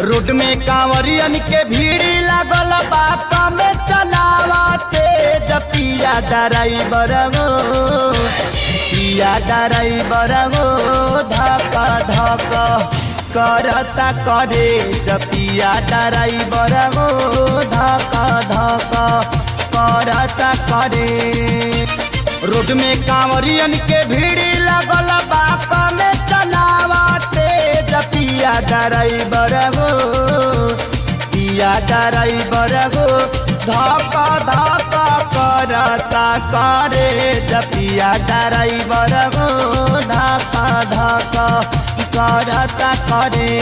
Road में कांवरियन के भीड़ लागल बाका में चलावते पिया ड्राइवर गो पिया ड्राइवर गो धक धक करता करे पिया ड्राइवर गो धक धक करता करे। रोड में कांवरियन के भीड़ लागल बाका में चलावते पिया ड्राइवर गो पिया ड्राइवर गो धक धक करता करे पिया ड्राइवर गो धक धक करता करे।